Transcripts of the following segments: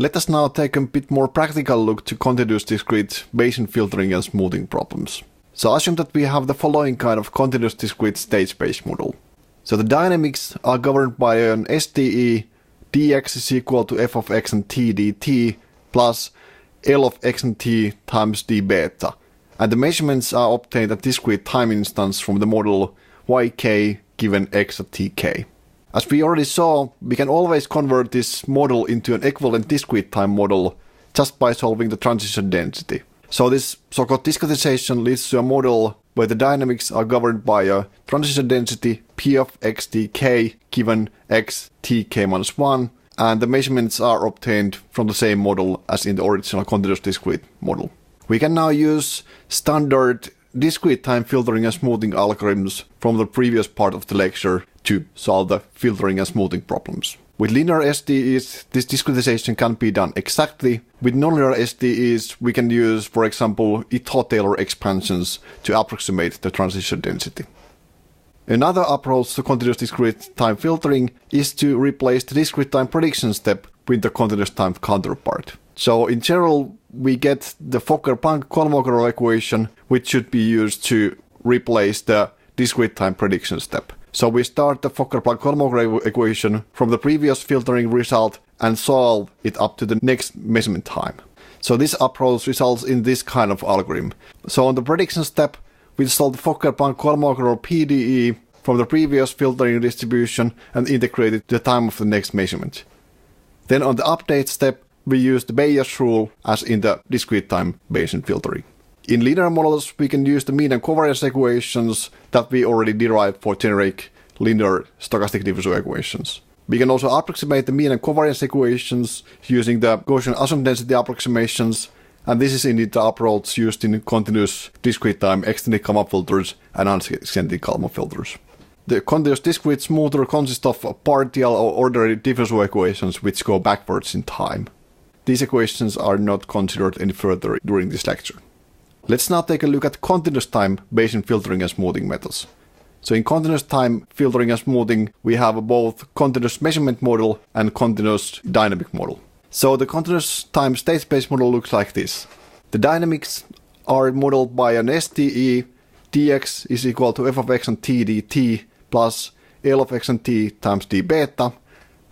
Let us now take a bit more practical look to continuous-discrete Bayesian filtering and smoothing problems. So assume that we have the following kind of continuous-discrete state space model. So the dynamics are governed by an SDE dx is equal to f of x and t dt plus L of x and t times d beta. And the measurements are obtained at discrete time instance from the model yk given x at tk. As we already saw, we can always convert this model into an equivalent discrete time model just by solving the transition density. So this so-called discretization leads to a model where the dynamics are governed by a transition density p of x tk given x tk minus 1, and the measurements are obtained from the same model as in the original continuous discrete model. We can now use standard discrete time filtering and smoothing algorithms from the previous part of the lecture to solve the filtering and smoothing problems. With linear SDEs, this discretization can be done exactly. With nonlinear SDEs, we can use, for example, Ito-Taylor expansions to approximate the transition density. Another approach to continuous discrete time filtering is to replace the discrete time prediction step with the continuous time counterpart. So in general, we get the Fokker-Planck-Kolmogorov equation, which should be used to replace the discrete time prediction step. So we start the Fokker-Planck-Kolmogorov equation from the previous filtering result and solve it up to the next measurement time. So this approach results in this kind of algorithm. So on the prediction step, we solve the Fokker-Planck-Kolmogorov PDE from the previous filtering distribution and integrate it to the time of the next measurement. Then on the update step, we use the Bayes rule as in the discrete time Bayesian filtering. In linear models, we can use the mean and covariance equations that we already derived for generic linear stochastic diffusion equations. We can also approximate the mean and covariance equations using the Gaussian assumption density approximations, and this is indeed the approach used in continuous discrete time extended Kalman filters and unextended Kalman filters. The continuous discrete smoother consists of partial or ordinary diffusion equations which go backwards in time. These equations are not considered any further during this lecture. Let's now take a look at continuous time Bayesian filtering and smoothing methods. So in continuous time filtering and smoothing, we have both continuous measurement model and continuous dynamic model. So the continuous time state space model looks like this. The dynamics are modeled by an SDE dx is equal to f of x and t dt plus L of x and t times d beta,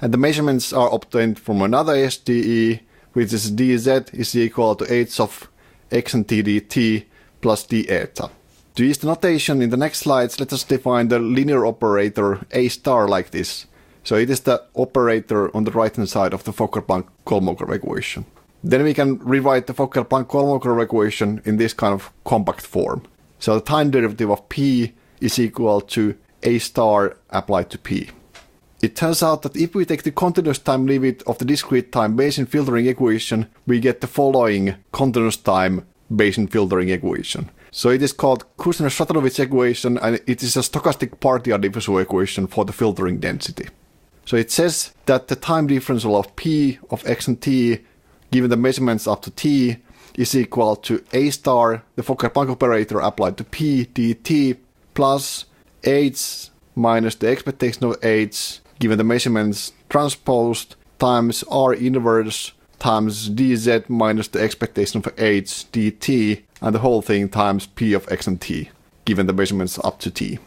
and the measurements are obtained from another SDE, which is dz is equal to h of x and t dt plus d eta. To use the notation in the next slides, let us define the linear operator A star like this. So it is the operator on the right hand side of the Fokker-Planck-Kolmogorov equation. Then we can rewrite the Fokker-Planck-Kolmogorov equation in this kind of compact form. So the time derivative of p is equal to A star applied to p. It turns out that if we take the continuous time limit of the discrete time Bayesian filtering equation, we get the following continuous time Bayesian filtering equation. So it is called Kushner-Stratonovich equation, and it is a stochastic partial diffusion equation for the filtering density. So it says that the time differential of p of x and t given the measurements up to t is equal to A star, the Fokker-Planck operator applied to p dt, plus h minus the expectation of h given the measurements transposed times r inverse times dz minus the expectation of h dt, and the whole thing times p of x and t given the measurements up to t.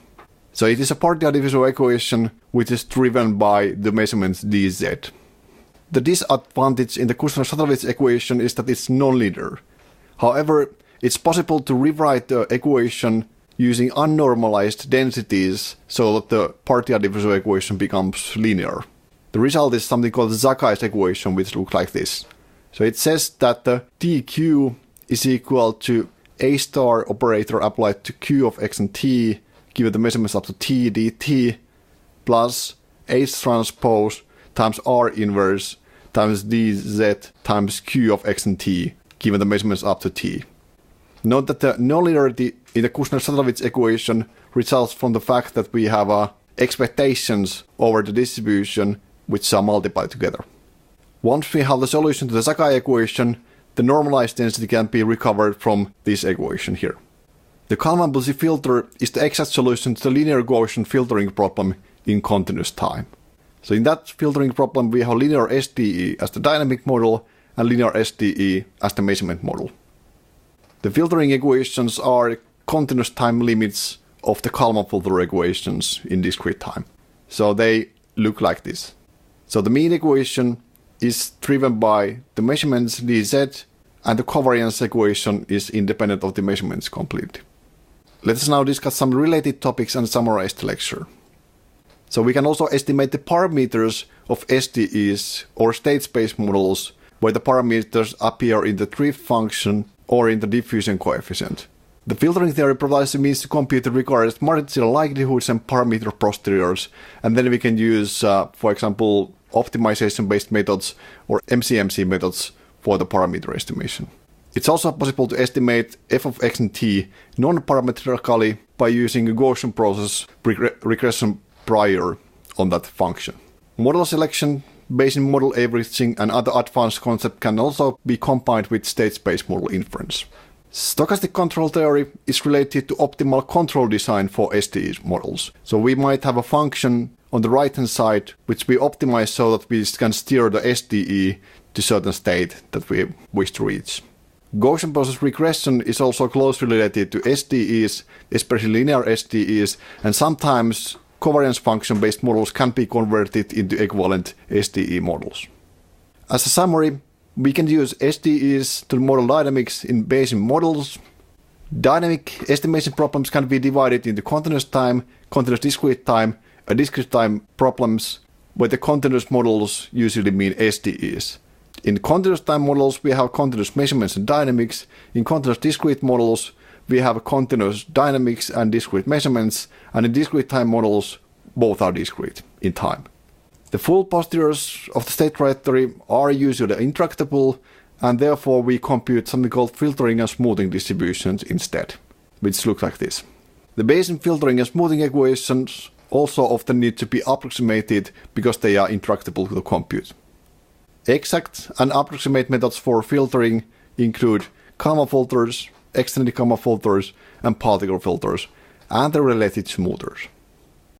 So it is a partial diffusion equation which is driven by the measurements dz. The disadvantage in the Kushner-Stratonovich equation is that it's nonlinear. However, it's possible to rewrite the equation using unnormalized densities so that the partial diffusion equation becomes linear. The result is something called the Zakai's equation, which looks like this. So it says that the dq is equal to A star operator applied to q of x and t given the measurements up to t dt plus h transpose times r inverse times dz times q of x and t given the measurements up to t. Note that the nonlinearity in the Kushner-Stratonovich equation results from the fact that we have expectations over the distribution which are multiplied together. Once we have the solution to the Sakai equation, the normalized density can be recovered from this equation here. The Kalman-Bussy filter is the exact solution to the linear Gaussian filtering problem in continuous time. So in that filtering problem, we have linear SDE as the dynamic model and linear SDE as the measurement model. The filtering equations are continuous time limits of the Kalman filter equations in discrete time. So they look like this. So the mean equation is driven by the measurements dz, and the covariance equation is independent of the measurements completely. Let us now discuss some related topics and summarize the lecture. So we can also estimate the parameters of SDEs or state space models where the parameters appear in the drift function or in the diffusion coefficient. The filtering theory provides a means to compute the required marginal likelihoods and parameter posteriors, and then we can use, for example, optimization-based methods or MCMC methods for the parameter estimation. It's also possible to estimate f of x and t non-parametrically by using a Gaussian process regression prior on that function. Model selection, Bayesian model averaging, and other advanced concepts can also be combined with state space model inference. Stochastic control theory is related to optimal control design for SDE models. So we might have a function on the right hand side which we optimize so that we can steer the SDE to a certain state that we wish to reach. Gaussian process regression is also closely related to SDEs, especially linear SDEs, and sometimes covariance function based models can be converted into equivalent SDE models. As a summary, we can use SDEs to model dynamics in Bayesian models. Dynamic estimation problems can be divided into continuous time, continuous discrete time, and discrete time problems, where the continuous models usually mean SDEs. In continuous time models, we have continuous measurements and dynamics. In continuous discrete models, we have continuous dynamics and discrete measurements, and in discrete time models, both are discrete in time. The full posteriors of the state trajectory are usually intractable, and therefore we compute something called filtering and smoothing distributions instead, which look like this. The Bayesian filtering and smoothing equations also often need to be approximated because they are intractable to compute. Exact and approximate methods for filtering include Kalman filters, extended Kalman filters, and particle filters, and the related smoothers.